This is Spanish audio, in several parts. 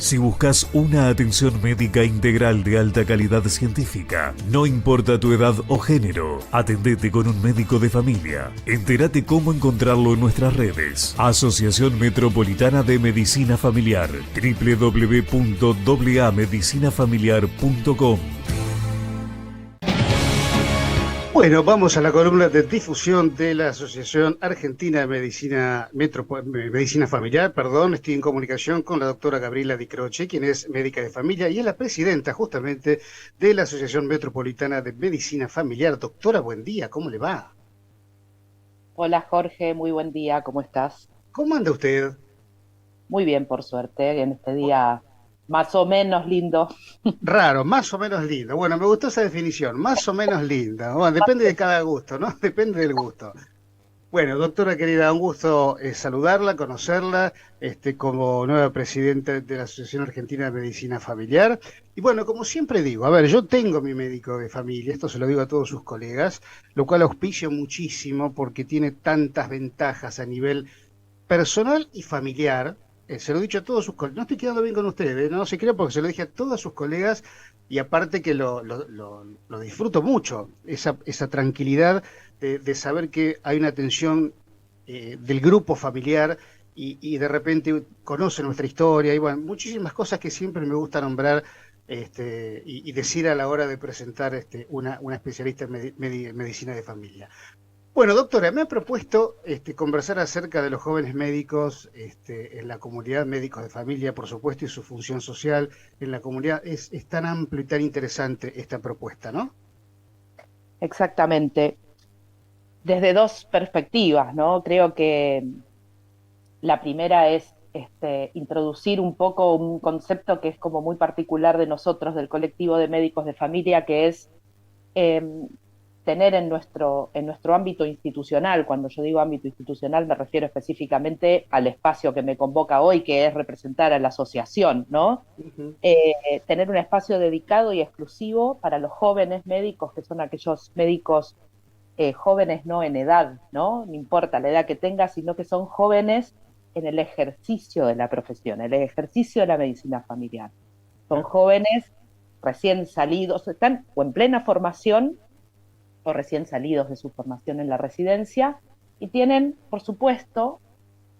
Si buscas una atención médica integral de alta calidad científica, no importa tu edad o género, atendete con un médico de familia. Entérate cómo encontrarlo en nuestras redes. Asociación Metropolitana de Medicina Familiar, www.amedicinafamiliar.com. Bueno, vamos a la columna de difusión de la Asociación Argentina de Medicina Familiar. Estoy en comunicación con la doctora Gabriela Di Croce, quien es médica de familia y es la presidenta justamente de la Asociación Metropolitana de Medicina Familiar. Doctora, buen día, ¿cómo le va? Hola Jorge, muy buen día, ¿cómo estás? ¿Cómo anda usted? Muy bien, por suerte, en este día más o menos lindo. Raro, más o menos lindo. Bueno, me gustó esa definición, más o menos linda. Bueno, depende de cada gusto, ¿no? Depende del gusto. Bueno, doctora querida, un gusto saludarla, conocerla, como nueva presidenta de la Asociación Argentina de Medicina Familiar. Y bueno, como siempre digo, a ver, yo tengo mi médico de familia, esto se lo digo a todos sus colegas, lo cual auspicio muchísimo porque tiene tantas ventajas a nivel personal y familiar. Se lo he dicho a todos sus colegas, no estoy quedando bien con ustedes, no se crea porque se lo dije a todos sus colegas y aparte que lo disfruto mucho, esa tranquilidad de saber que hay una atención del grupo familiar y de repente conoce nuestra historia y bueno, muchísimas cosas que siempre me gusta nombrar y decir a la hora de presentar una especialista en medicina de familia. Bueno, doctora, me ha propuesto conversar acerca de los jóvenes médicos en la comunidad, médicos de familia, por supuesto, y su función social en la comunidad. Es tan amplio y tan interesante esta propuesta, ¿no? Exactamente, desde dos perspectivas, ¿no? Creo que la primera es introducir un poco un concepto que es como muy particular de nosotros, del colectivo de médicos de familia, que es eh, tener en nuestro ámbito institucional. Cuando yo digo ámbito institucional me refiero específicamente al espacio que me convoca hoy, que es representar a la asociación, ¿no? Ujú. Tener un espacio dedicado y exclusivo para los jóvenes médicos, que son aquellos médicos jóvenes no en edad, ¿no? No importa la edad que tenga, sino que son jóvenes en el ejercicio de la profesión, el ejercicio de la medicina familiar. Son Ah, jóvenes recién salidos, están o en plena formación o recién salidos de su formación en la residencia y tienen, por supuesto,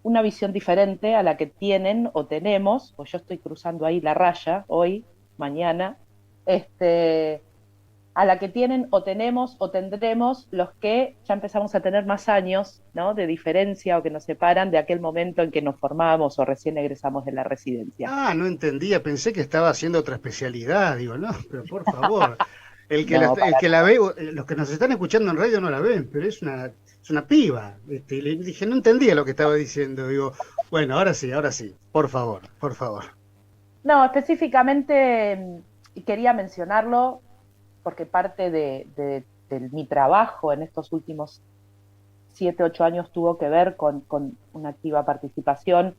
una visión diferente a la que tienen o tenemos, pues yo estoy cruzando ahí la raya hoy, mañana, a la que tienen o tenemos o tendremos los que ya empezamos a tener más años, ¿no? De diferencia o que nos separan de aquel momento en que nos formamos o recién egresamos de la residencia. no entendía, pensé que estaba haciendo otra especialidad. Digo, no, pero por favor, No, el para que la ve, los que nos están escuchando en radio no la ven, pero es una piba. Y le dije, no entendía lo que estaba diciendo. Digo, bueno, ahora sí, por favor, por favor. no, específicamente quería mencionarlo porque parte de mi trabajo en estos últimos 7, 8 años tuvo que ver con una activa participación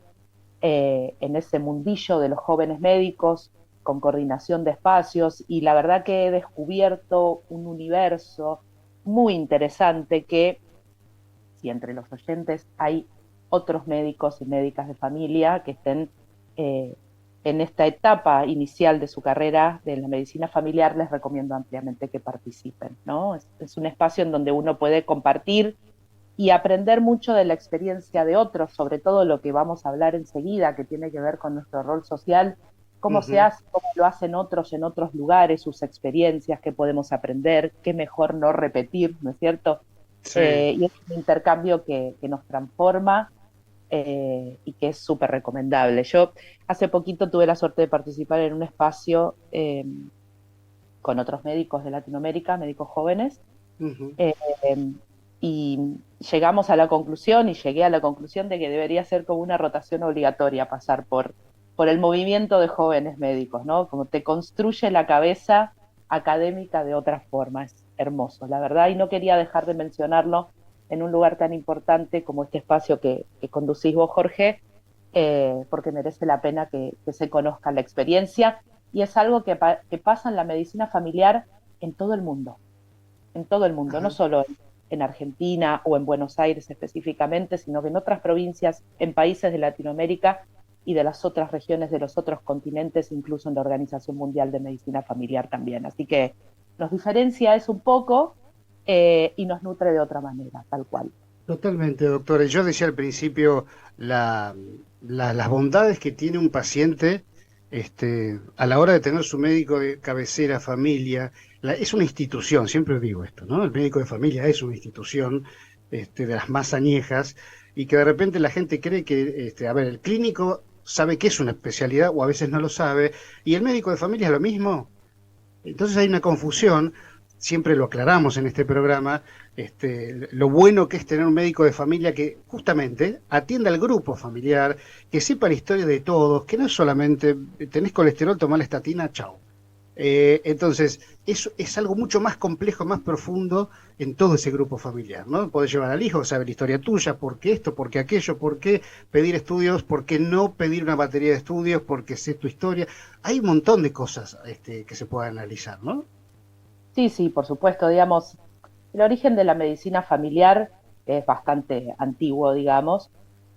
en ese mundillo de los jóvenes médicos, con coordinación de espacios, y la verdad que he descubierto un universo muy interesante que, si entre los oyentes hay otros médicos y médicas de familia que estén eh, en esta etapa inicial de su carrera de la medicina familiar, les recomiendo ampliamente que participen, ¿no? Es un espacio en donde uno puede compartir y aprender mucho de la experiencia de otros, sobre todo lo que vamos a hablar enseguida, que tiene que ver con nuestro rol social, cómo se Ujú. hace, cómo lo hacen otros en otros lugares, sus experiencias, qué podemos aprender, qué mejor no repetir, ¿no es cierto? Sí. Y es un intercambio que nos transforma y que es súper recomendable. Yo hace poquito tuve la suerte de participar en un espacio con otros médicos de Latinoamérica, médicos jóvenes, Ujú. eh, y llegamos a la conclusión, y llegué a la conclusión de que debería ser como una rotación obligatoria pasar por el movimiento de jóvenes médicos, ¿no? Como te construye la cabeza académica de otra forma, es hermoso, la verdad, y no quería dejar de mencionarlo en un lugar tan importante como este espacio que conducís vos, Jorge, porque merece la pena que se conozca la experiencia, y es algo que pasa en la medicina familiar en todo el mundo, no Ajá. solo en Argentina o en Buenos Aires específicamente, sino que en otras provincias, en países de Latinoamérica, y de las otras regiones, de los otros continentes, incluso en la Organización Mundial de Medicina Familiar también. Así que nos diferencia eso un poco y nos nutre de otra manera, tal cual. Totalmente, doctora. Yo decía al principio las bondades que tiene un paciente a la hora de tener su médico de cabecera, familia. Es una institución, siempre digo esto, ¿no? El médico de familia es una institución de las más añejas y que de repente la gente cree que, a ver, el clínico sabe que es una especialidad o a veces no lo sabe y el médico de familia es lo mismo. Entonces hay una confusión, siempre lo aclaramos en este programa, lo bueno que es tener un médico de familia que justamente atienda al grupo familiar, que sepa la historia de todos, que no es solamente tenés colesterol, tomá la estatina, chao. Entonces, eso es algo mucho más complejo, más profundo en todo ese grupo familiar, ¿no? Podés llevar al hijo, saber la historia tuya, por qué esto, por qué aquello, por qué pedir estudios, por qué no pedir una batería de estudios, porque sé tu historia. Hay un montón de cosas que se pueden analizar, ¿no? Sí, sí, por supuesto, digamos, el origen de la medicina familiar es bastante antiguo, digamos,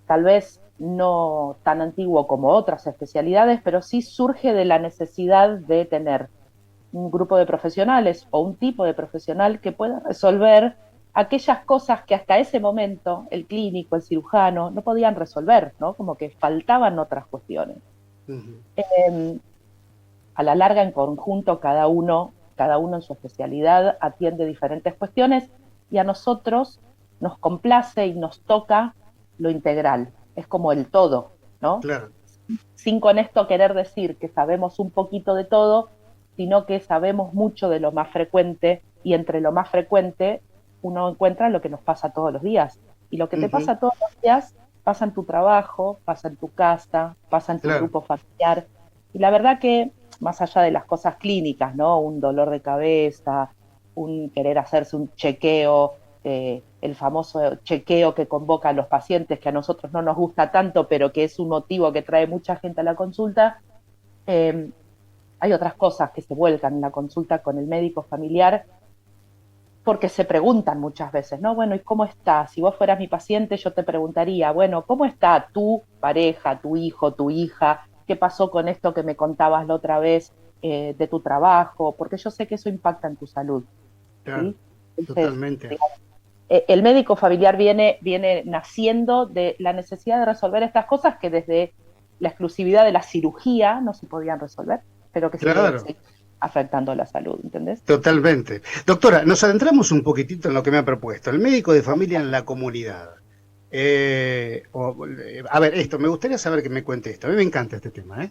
tal vez no tan antiguo como otras especialidades, pero sí surge de la necesidad de tener un grupo de profesionales o un tipo de profesional que pueda resolver aquellas cosas que hasta ese momento el clínico, el cirujano, no podían resolver, ¿no? Como que faltaban otras cuestiones. Ujú. Eh, a la larga, en conjunto, cada uno en su especialidad atiende diferentes cuestiones y a nosotros nos complace y nos toca lo integral, es como el todo, ¿no? Claro, Sin con esto querer decir que sabemos un poquito de todo, sino que sabemos mucho de lo más frecuente y entre lo más frecuente uno encuentra lo que nos pasa todos los días. Y lo que te ujú, pasa todos los días pasa en tu trabajo, pasa en tu casa, pasa en tu claro, grupo familiar. Y la verdad que más allá de las cosas clínicas, ¿no? Un dolor de cabeza, un querer hacerse un chequeo, el famoso chequeo que convoca a los pacientes, que a nosotros no nos gusta tanto, pero que es un motivo que trae mucha gente a la consulta, eh, hay otras cosas que se vuelcan en la consulta con el médico familiar porque se preguntan muchas veces, ¿no? Bueno, ¿y cómo estás? Si vos fueras mi paciente, yo te preguntaría, bueno, ¿cómo está tu pareja, tu hijo, tu hija? ¿Qué pasó con esto que me contabas la otra vez de tu trabajo? Porque yo sé que eso impacta en tu salud, claro, ¿sí? Entonces, totalmente. el médico familiar viene naciendo de la necesidad de resolver estas cosas que desde la exclusividad de la cirugía no se podían resolver, pero que Claro, sigue afectando la salud, ¿entendés? totalmente. Doctora, nos adentramos un poquitito en lo que me ha propuesto, el médico de familia en la comunidad. A ver, me gustaría saber que me cuente esto. A mí me encanta este tema, ¿eh?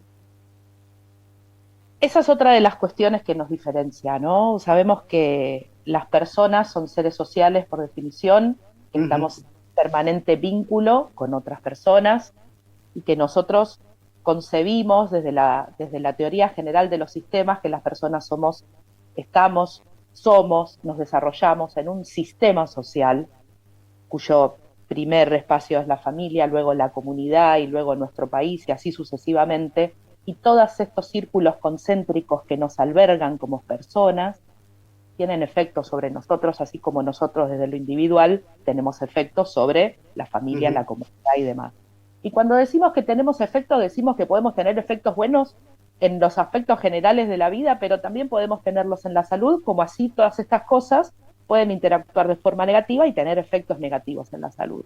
Esa es otra de las cuestiones que nos diferencia, ¿no? Sabemos que las personas son seres sociales por definición, que Ujú, estamos en permanente vínculo con otras personas y que nosotros concebimos desde la teoría general de los sistemas que las personas nos desarrollamos en un sistema social cuyo primer espacio es la familia, luego la comunidad y luego nuestro país y así sucesivamente, y todos estos círculos concéntricos que nos albergan como personas tienen efectos sobre nosotros, así como nosotros desde lo individual tenemos efectos sobre la familia, ujú. la comunidad y demás. Y cuando decimos que tenemos efectos, decimos que podemos tener efectos buenos en los aspectos generales de la vida, pero también podemos tenerlos en la salud, como así todas estas cosas pueden interactuar de forma negativa y tener efectos negativos en la salud.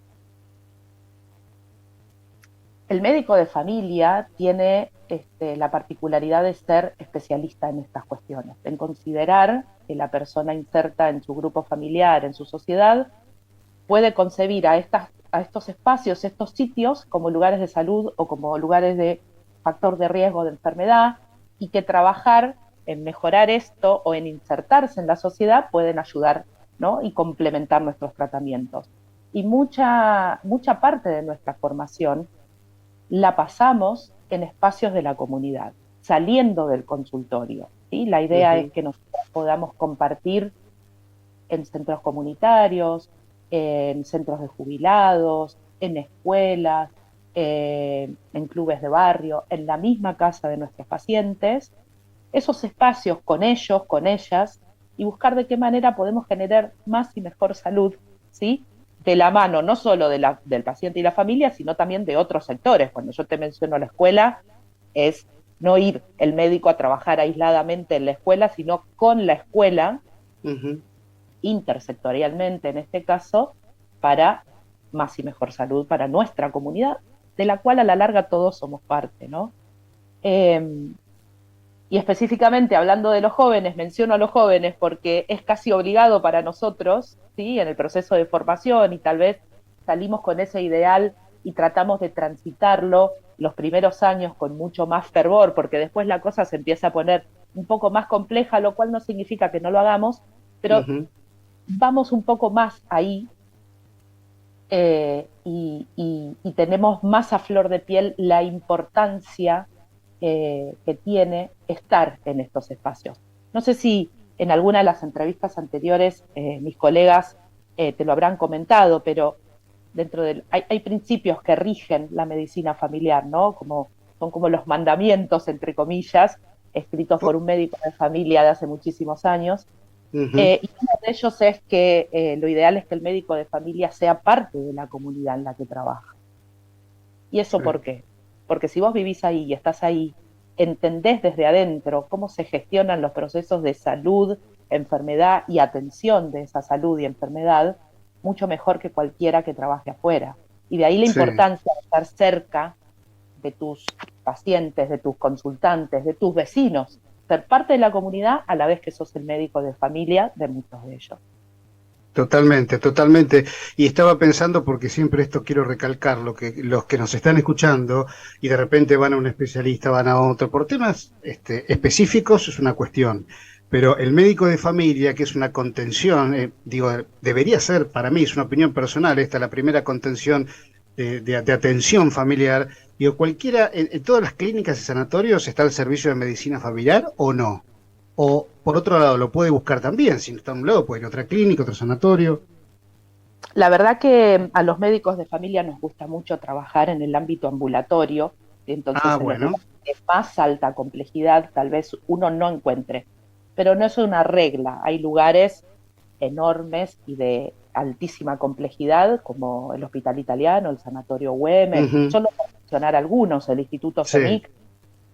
El médico de familia tiene la particularidad de ser especialista en estas cuestiones, en considerar que la persona inserta en su grupo familiar, en su sociedad, puede concebir a estos espacios, estos sitios, como lugares de salud o como lugares de factor de riesgo de enfermedad, y que trabajar en mejorar esto o en insertarse en la sociedad pueden ayudar, ¿no? Y complementar nuestros tratamientos. Y mucha parte de nuestra formación la pasamos en espacios de la comunidad, saliendo del consultorio, ¿sí? La idea es Ujú. que nosotros podamos compartir en centros comunitarios, en centros de jubilados, en escuelas, en clubes de barrio, en la misma casa de nuestros pacientes, esos espacios con ellos, con ellas, y buscar de qué manera podemos generar más y mejor salud, ¿sí? de la mano no solo del paciente y la familia, sino también de otros sectores. Cuando yo te menciono la escuela, es no ir el médico a trabajar aisladamente en la escuela, sino con la escuela, intersectorialmente en este caso, para más y mejor salud para nuestra comunidad, de la cual a la larga todos somos parte, ¿no? Y específicamente hablando de los jóvenes, menciono a los jóvenes porque es casi obligado para nosotros, ¿sí? En el proceso de formación, y tal vez salimos con ese ideal y tratamos de transitarlo los primeros años con mucho más fervor, porque después la cosa se empieza a poner un poco más compleja, lo cual no significa que no lo hagamos, pero vamos un poco más ahí, y tenemos más a flor de piel la importancia que tiene estar en estos espacios. No sé si en alguna de las entrevistas anteriores mis colegas te lo habrán comentado, pero hay principios que rigen la medicina familiar, ¿no? Son como los mandamientos, entre comillas, escritos por un médico de familia de hace muchísimos años. Y uno de ellos es que lo ideal es que el médico de familia sea parte de la comunidad en la que trabaja. ¿Y eso por qué? Porque si vos vivís ahí y estás ahí, entendés desde adentro cómo se gestionan los procesos de salud, enfermedad y atención de esa salud y enfermedad, mucho mejor que cualquiera que trabaje afuera. Y de ahí la importancia de estar cerca de tus pacientes, de tus consultantes, de tus vecinos, ser parte de la comunidad a la vez que sos el médico de familia de muchos de ellos. Totalmente, totalmente. Y estaba pensando, porque siempre esto quiero recalcarlo, que los que nos están escuchando y de repente van a un especialista, van a otro, por temas específicos es una cuestión, pero el médico de familia, que es una contención, debería ser, para mí, es una opinión personal, esta la primera contención de atención familiar, cualquiera, en todas las clínicas y sanatorios está el servicio de medicina familiar o no. O, por otro lado, lo puede buscar también. Si no está en un lado, puede ir a otra clínica, otro sanatorio. La verdad que a los médicos de familia nos gusta mucho trabajar en el ámbito ambulatorio. Entonces, en los lugares de más alta complejidad, tal vez uno no encuentre. Pero no es una regla. Hay lugares enormes y de altísima complejidad, como el Hospital Italiano, el Sanatorio Güemes, solo para mencionar algunos, el Instituto CEMIC.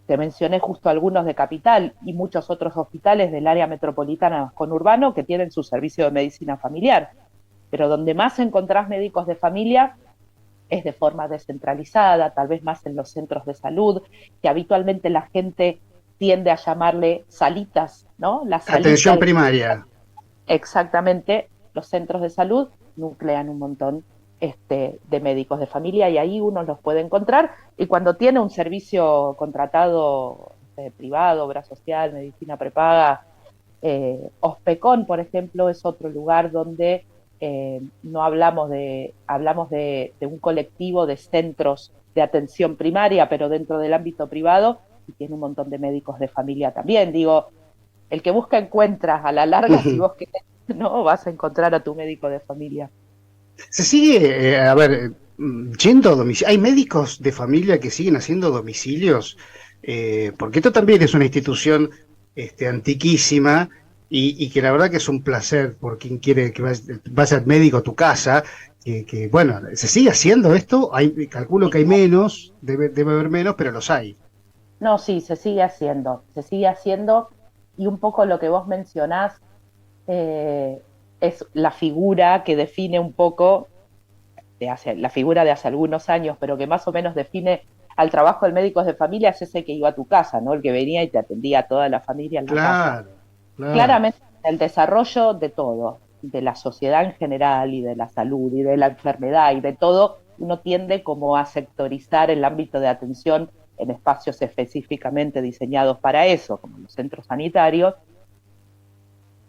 Te mencioné justo algunos de Capital y muchos otros hospitales del área metropolitana conurbano que tienen su servicio de medicina familiar. Pero donde más encontrás médicos de familia es de forma descentralizada, tal vez más en los centros de salud, que habitualmente la gente tiende a llamarle salitas, ¿no? La salita atención primaria. Exactamente, los centros de salud nuclean un montón de médicos de familia y ahí uno los puede encontrar, y cuando tiene un servicio contratado privado, obra social, medicina prepaga, Ospecon, por ejemplo, es otro lugar donde no hablamos de un colectivo de centros de atención primaria, pero dentro del ámbito privado, y tiene un montón de médicos de familia también. Digo, el que busca encuentra, a la larga, si vos querés, no vas a encontrar a tu médico de familia. Se sigue, yendo a domicilio. ¿Hay médicos de familia que siguen haciendo domicilios? Porque esto también es una institución antiquísima y que la verdad que es un placer por quien quiere que vaya al médico a tu casa. Bueno, ¿se sigue haciendo esto? Calculo que hay menos, debe haber menos, pero los hay. No, sí, se sigue haciendo, y un poco lo que vos mencionás es la figura que define un poco, la figura de hace algunos años, pero que más o menos define al trabajo del médico de familia, es ese que iba a tu casa, ¿no? El que venía y te atendía a toda la familia en la casa. Claro. Claramente el desarrollo de todo, de la sociedad en general y de la salud y de la enfermedad y de todo, uno tiende como a sectorizar el ámbito de atención en espacios específicamente diseñados para eso, como los centros sanitarios,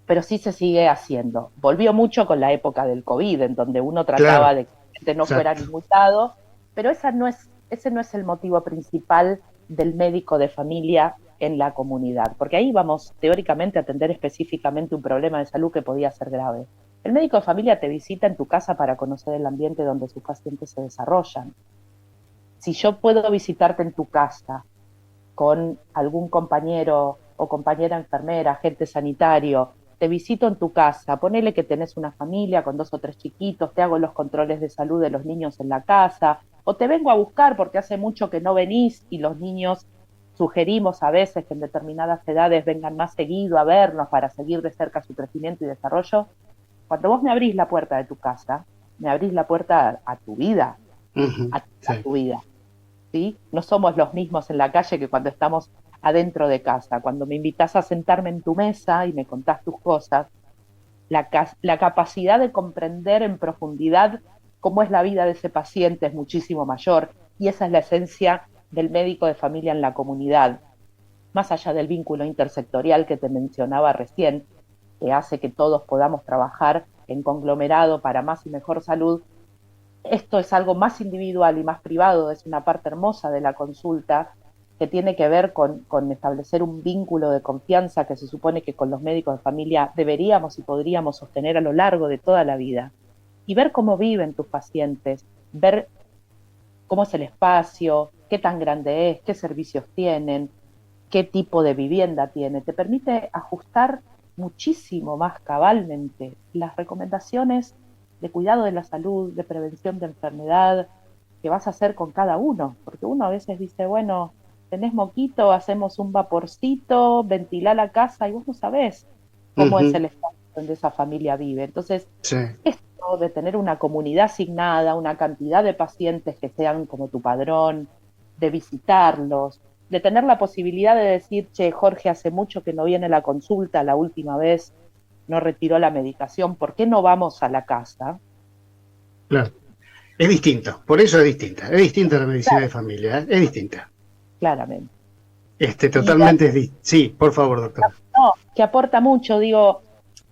pero sí se sigue haciendo. Volvió mucho con la época del COVID, en donde uno trataba de que la gente no fuera a ningún lado, pero ese no es el motivo principal del médico de familia en la comunidad, porque ahí vamos teóricamente a atender específicamente un problema de salud que podía ser grave. El médico de familia te visita en tu casa para conocer el ambiente donde sus pacientes se desarrollan. Si yo puedo visitarte en tu casa con algún compañero o compañera enfermera, agente sanitario, te visito en tu casa, ponele que tenés una familia con 2 o 3 chiquitos, te hago los controles de salud de los niños en la casa, o te vengo a buscar porque hace mucho que no venís y los niños sugerimos a veces que en determinadas edades vengan más seguido a vernos para seguir de cerca su crecimiento y desarrollo. Cuando vos me abrís la puerta de tu casa, me abrís la puerta a tu vida, a tu vida, ¿sí? No somos los mismos en la calle que cuando estamos adentro de casa. Cuando me invitas a sentarme en tu mesa y me contás tus cosas, la capacidad de comprender en profundidad cómo es la vida de ese paciente es muchísimo mayor, y esa es la esencia del médico de familia en la comunidad, más allá del vínculo intersectorial que te mencionaba recién, que hace que todos podamos trabajar en conglomerado para más y mejor salud. Esto es algo más individual y más privado, es una parte hermosa de la consulta que tiene que ver con establecer un vínculo de confianza que se supone que con los médicos de familia deberíamos y podríamos sostener a lo largo de toda la vida. Y ver cómo viven tus pacientes, ver cómo es el espacio, qué tan grande es, qué servicios tienen, qué tipo de vivienda tiene, te permite ajustar muchísimo más cabalmente las recomendaciones de cuidado de la salud, de prevención de enfermedad que vas a hacer con cada uno, porque uno a veces dice, bueno, tenés moquito, hacemos un vaporcito, ventilá la casa y vos no sabés cómo es el espacio donde esa familia vive. Entonces, esto de tener una comunidad asignada, una cantidad de pacientes que sean como tu padrón, de visitarlos, de tener la posibilidad de decir, che, Jorge hace mucho que no viene a la consulta, la última vez no retiró la medicación, ¿por qué no vamos a la casa? Claro. Es distinto, por eso es distinta la medicina de familia, es distinta. Claramente. Totalmente es distinta. Sí, por favor, doctora. No, que aporta mucho, digo,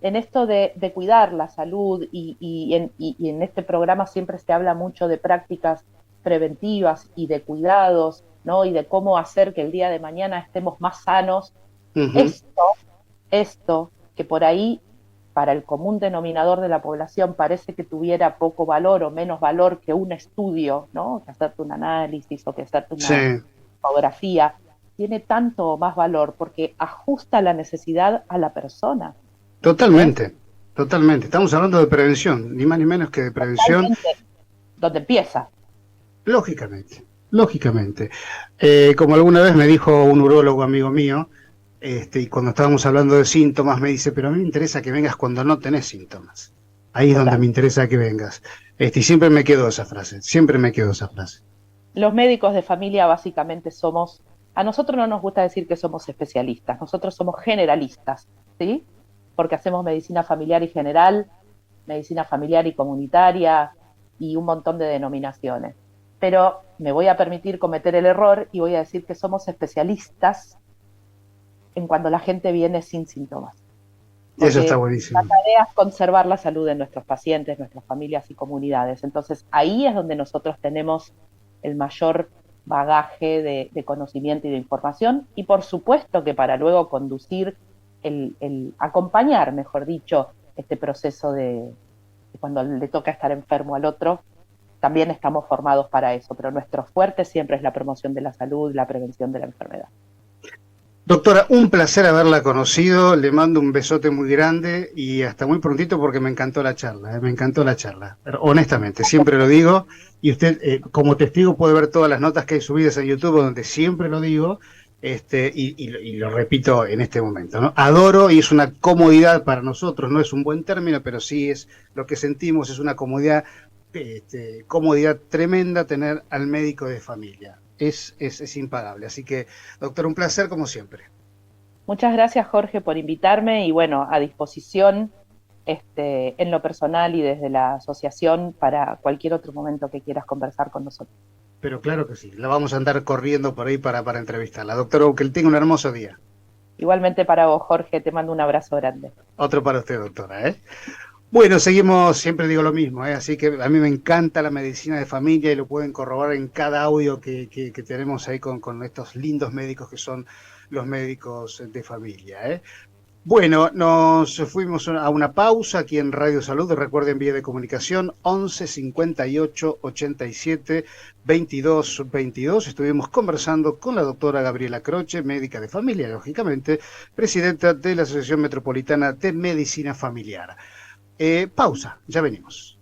en esto de cuidar la salud y en este programa siempre se habla mucho de prácticas preventivas y de cuidados, ¿no? Y de cómo hacer que el día de mañana estemos más sanos. Esto que por ahí para el común denominador de la población parece que tuviera poco valor o menos valor que un estudio, ¿no? Que hacerte un análisis o que hacerte una fotografía, tiene tanto más valor porque ajusta la necesidad a la persona. Totalmente. Estamos hablando de prevención, ni más ni menos que de prevención. ¿Dónde empieza? Lógicamente. Como alguna vez me dijo un urólogo amigo mío, y cuando estábamos hablando de síntomas, me dice, pero a mí me interesa que vengas cuando no tenés síntomas. Ahí es donde me interesa que vengas. Y siempre me quedó esa frase. Los médicos de familia básicamente somos, a nosotros no nos gusta decir que somos especialistas, nosotros somos generalistas, ¿sí? Porque hacemos medicina familiar y general, medicina familiar y comunitaria y un montón de denominaciones. Pero me voy a permitir cometer el error y voy a decir que somos especialistas en cuando la gente viene sin síntomas. Porque eso está buenísimo. la tarea es conservar la salud de nuestros pacientes, nuestras familias y comunidades. Entonces ahí es donde nosotros tenemos el mayor bagaje de conocimiento y de información, y por supuesto que para luego conducir el acompañar, mejor dicho, este proceso de cuando le toca estar enfermo al otro, también estamos formados para eso, pero nuestro fuerte siempre es la promoción de la salud, la prevención de la enfermedad. Doctora, un placer haberla conocido, le mando un besote muy grande y hasta muy prontito porque me encantó la charla, pero, honestamente, siempre lo digo, y usted como testigo puede ver todas las notas que hay subidas en YouTube donde siempre lo digo, y lo repito en este momento, ¿no? Adoro, y es una comodidad para nosotros, no es un buen término, pero sí es lo que sentimos, es una comodidad tremenda tener al médico de familia. Es impagable. Así que, doctor, un placer como siempre. Muchas gracias, Jorge, por invitarme y bueno, a disposición en lo personal y desde la asociación para cualquier otro momento que quieras conversar con nosotros. Pero claro que sí, la vamos a andar corriendo por ahí para entrevistarla. Doctor, que tenga un hermoso día. Igualmente para vos, Jorge, te mando un abrazo grande. Otro para usted, doctora, Bueno, seguimos, siempre digo lo mismo, así que a mí me encanta la medicina de familia y lo pueden corroborar en cada audio que tenemos ahí con estos lindos médicos que son los médicos de familia. Bueno, nos fuimos a una pausa aquí en Radio Salud. Recuerden, vía de comunicación 11 58 87 22 22. Estuvimos conversando con la doctora Gabriela Croce, médica de familia, lógicamente, presidenta de la Asociación Metropolitana de Medicina Familiar. Pausa, ya venimos.